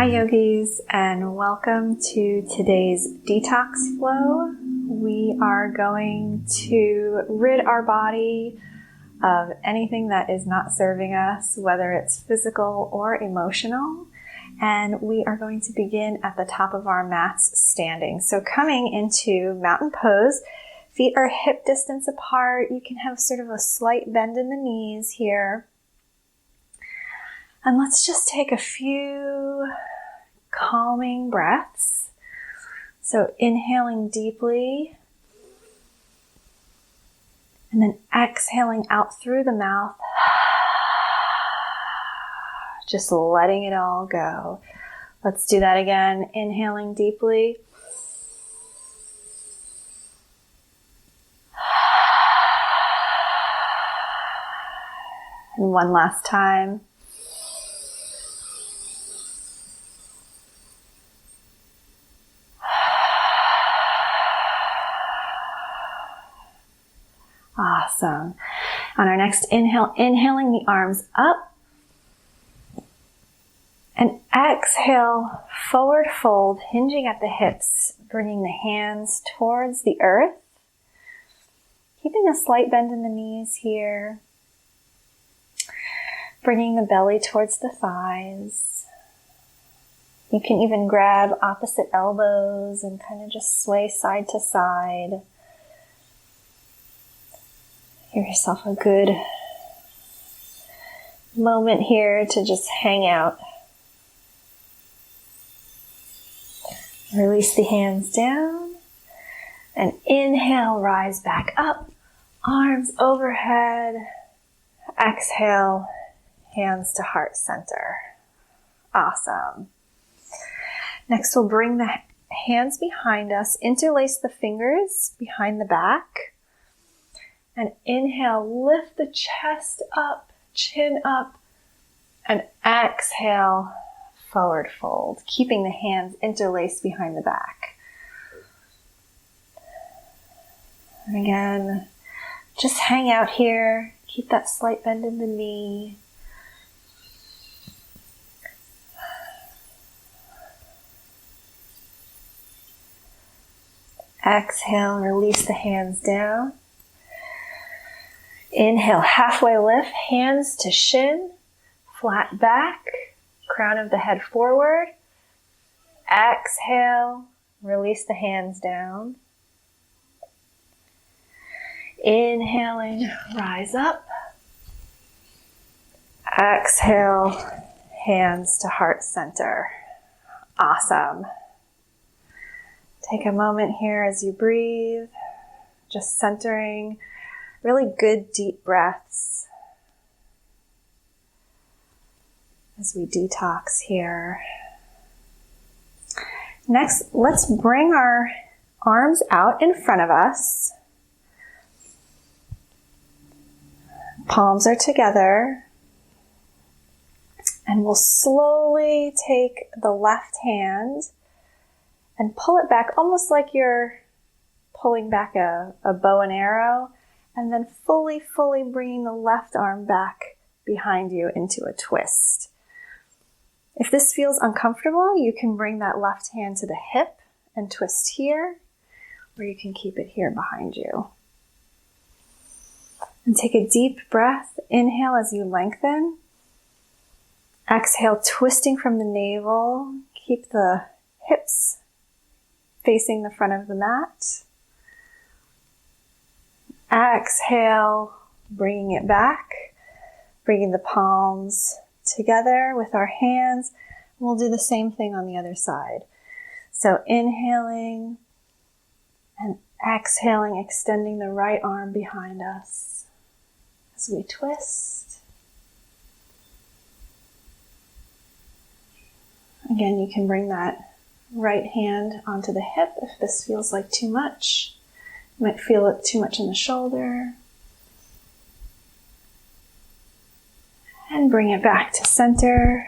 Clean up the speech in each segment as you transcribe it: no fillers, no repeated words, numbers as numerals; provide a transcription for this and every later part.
Hi yogis, and welcome to today's detox flow. We are going to rid our body of anything that is not serving us, whether it's physical or emotional. And we are going to begin at the top of our mats standing. So coming into mountain pose, feet are hip distance apart. You can have sort of a slight bend in the knees here. And let's just take a few calming breaths. So inhaling deeply and then exhaling out through the mouth, just letting it all go. Let's do that again. Inhaling deeply. And one last time. Awesome. On our next inhale, inhaling the arms up. And exhale, forward fold, hinging at the hips, bringing the hands towards the earth. Keeping a slight bend in the knees here. Bringing the belly towards the thighs. You can even grab opposite elbows and kind of just sway side to side. Give yourself a good moment here to just hang out. Release the hands down and inhale, rise back up, arms overhead. Exhale, hands to heart center. Awesome. Next, we'll bring the hands behind us, interlace the fingers behind the back. And inhale, lift the chest up, chin up, and exhale, forward fold, keeping the hands interlaced behind the back. And again, just hang out here, keep that slight bend in the knee. Exhale, release the hands down. Inhale, halfway lift, hands to shin, flat back, crown of the head forward. Exhale, release the hands down. Inhaling, rise up. Exhale, hands to heart center. Awesome. Take a moment here as you breathe, just centering. Really good deep breaths as we detox here. Next, let's bring our arms out in front of us. Palms are together. And we'll slowly take the left hand and pull it back almost like you're pulling back a bow and arrow. And then fully bringing the left arm back behind you into a twist. If this feels uncomfortable, you can bring that left hand to the hip and twist here, or you can keep it here behind you. And take a deep breath. Inhale as you lengthen. Exhale, twisting from the navel. Keep the hips facing the front of the mat. Exhale, bringing it back, bringing the palms together with our hands. We'll do the same thing on the other side. So inhaling and exhaling, extending the right arm behind us as we twist. Again, you can bring that right hand onto the hip if this feels like too much. You might feel it too much in the shoulder. And bring it back to center.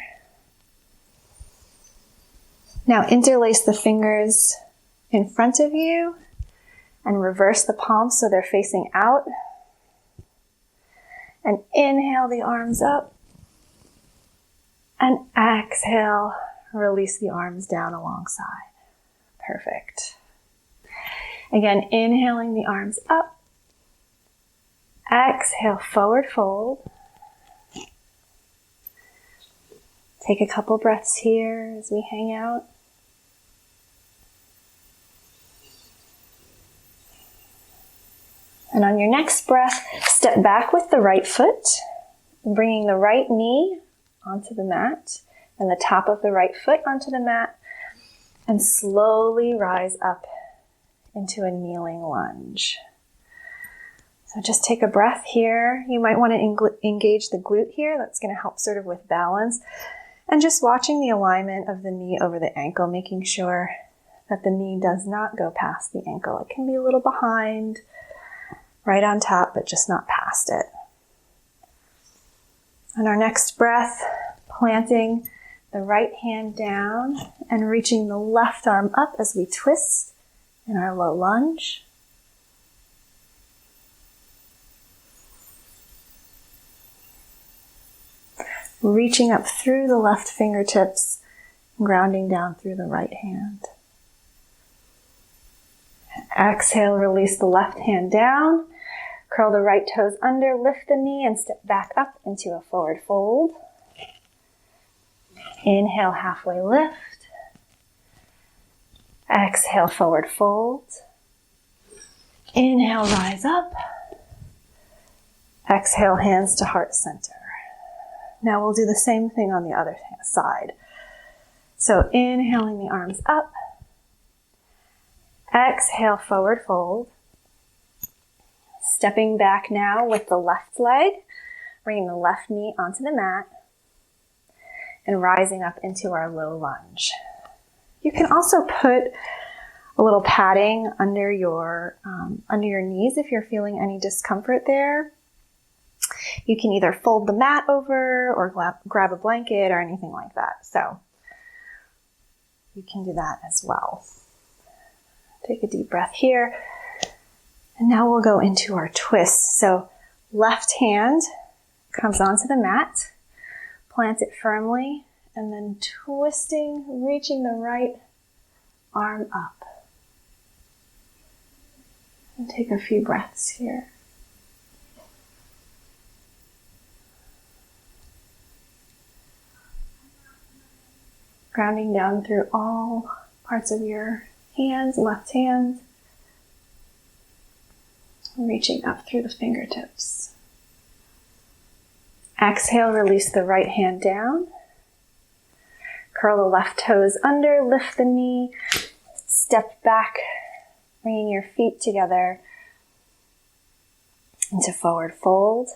Now interlace the fingers in front of you and reverse the palms so they're facing out. And inhale the arms up. And exhale, release the arms down alongside. Perfect. Again, inhaling the arms up. Exhale, forward fold. Take a couple breaths here as we hang out. And on your next breath, step back with the right foot, bringing the right knee onto the mat and the top of the right foot onto the mat, and slowly rise up into a kneeling lunge. So just take a breath here. You might want to engage the glute here. That's going to help sort of with balance. And just watching the alignment of the knee over the ankle, making sure that the knee does not go past the ankle. It can be a little behind, right on top, but just not past it. On our next breath, planting the right hand down and reaching the left arm up as we twist in our low lunge. Reaching up through the left fingertips, grounding down through the right hand. Exhale, release the left hand down. Curl the right toes under, lift the knee, and step back up into a forward fold. Inhale, halfway lift. Exhale, forward fold. Inhale, rise up. Exhale, hands to heart center. Now we'll do the same thing on the other side. So inhaling the arms up. Exhale, forward fold. Stepping back now with the left leg, bringing the left knee onto the mat, and rising up into our low lunge. You can also put a little padding under your knees if you're feeling any discomfort there. You can either fold the mat over or grab a blanket or anything like that. So you can do that as well. Take a deep breath here. And now we'll go into our twist. So left hand comes onto the mat, plant it firmly, and then twisting, reaching the right arm up. And take a few breaths here. Grounding down through all parts of your hands, left hand. Reaching up through the fingertips. Exhale, release the right hand down. Curl the left toes under, lift the knee, step back, bringing your feet together into forward fold.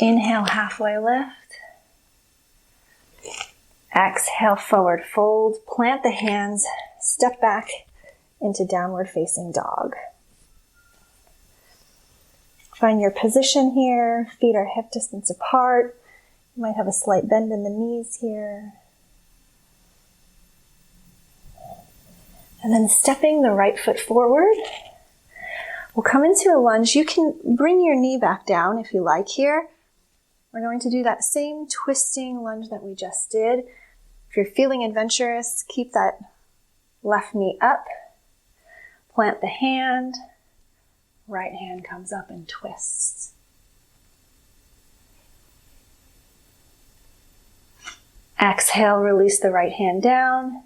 Inhale, halfway lift. Exhale, forward fold. Plant the hands, step back into downward facing dog. Find your position here. Feet are hip distance apart. You might have a slight bend in the knees here. And then stepping the right foot forward. We'll come into a lunge. You can bring your knee back down if you like here. We're going to do that same twisting lunge that we just did. If you're feeling adventurous, keep that left knee up. Plant the hand. Right hand comes up and twists. Exhale, release the right hand down.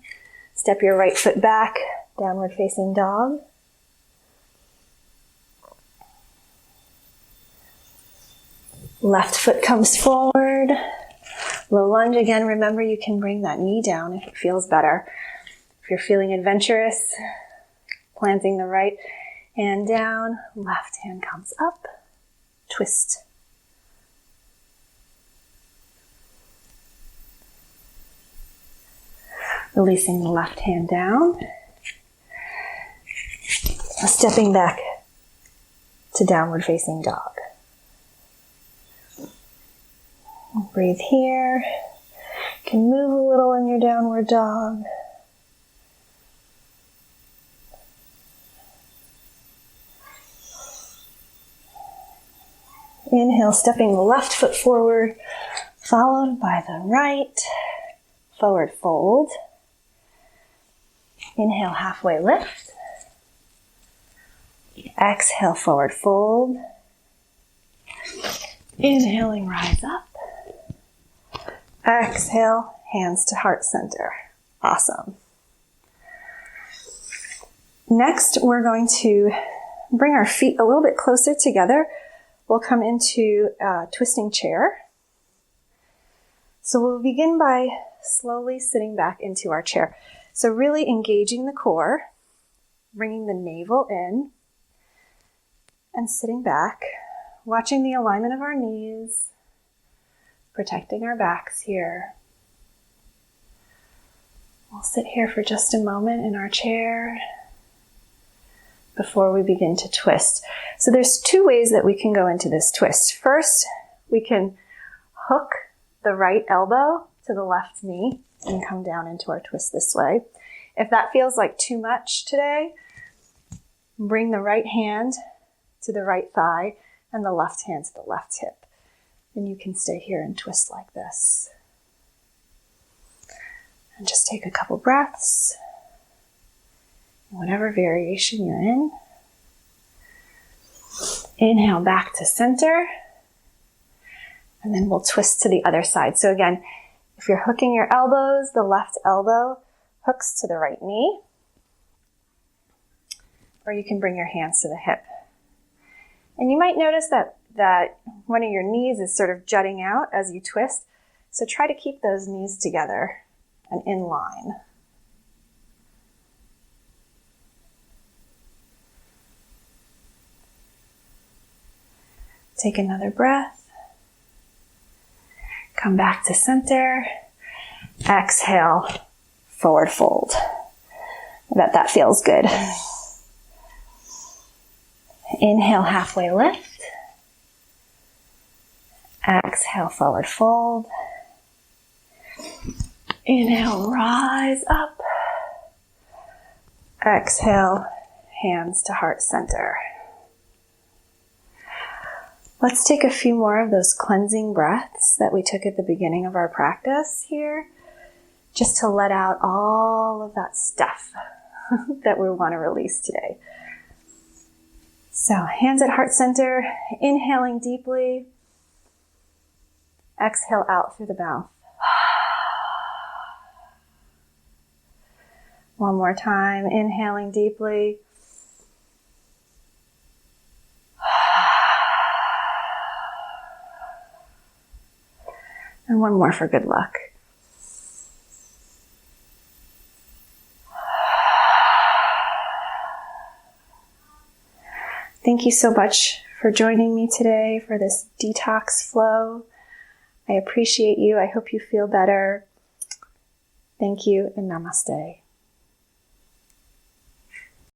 Step your right foot back, downward facing dog. Left foot comes forward. Low lunge again. Remember, you can bring that knee down if it feels better. If you're feeling adventurous, planting the right hand down, left hand comes up, twist. Releasing the left hand down. Stepping back to downward facing dog. Breathe here. You can move a little in your downward dog. Inhale, stepping the left foot forward, followed by the right. forward fold. Inhale, halfway lift. Exhale, forward fold. Inhaling, rise up. Exhale, hands to heart center. Awesome. Next, we're going to bring our feet a little bit closer together. We'll come into a twisting chair. So we'll begin by slowly sitting back into our chair. So really engaging the core, bringing the navel in, and sitting back, watching the alignment of our knees, protecting our backs here. We'll sit here for just a moment in our chair before we begin to twist. So there's two ways that we can go into this twist. First, we can hook the right elbow to the left knee and come down into our twist this way. If that feels like too much today, bring the right hand to the right thigh and the left hand to the left hip. And you can stay here and twist like this. And just take a couple breaths. Whatever variation you're in. Inhale back to center. And then we'll twist to the other side. So again, if you're hooking your elbows, the left elbow hooks to the right knee. Or you can bring your hands to the hip. And you might notice that one of your knees is sort of jutting out as you twist. So try to keep those knees together and in line. Take another breath. Come back to center. Exhale, forward fold. I bet that feels good. Inhale, halfway lift. Exhale, forward fold. Inhale, rise up. Exhale, hands to heart center. Let's take a few more of those cleansing breaths that we took at the beginning of our practice here, just to let out all of that stuff that we want to release today. So hands at heart center, inhaling deeply. Exhale out through the mouth. One more time, inhaling deeply. And one more for good luck. Thank you so much for joining me today for this detox flow. I appreciate you. I hope you feel better. Thank you and namaste.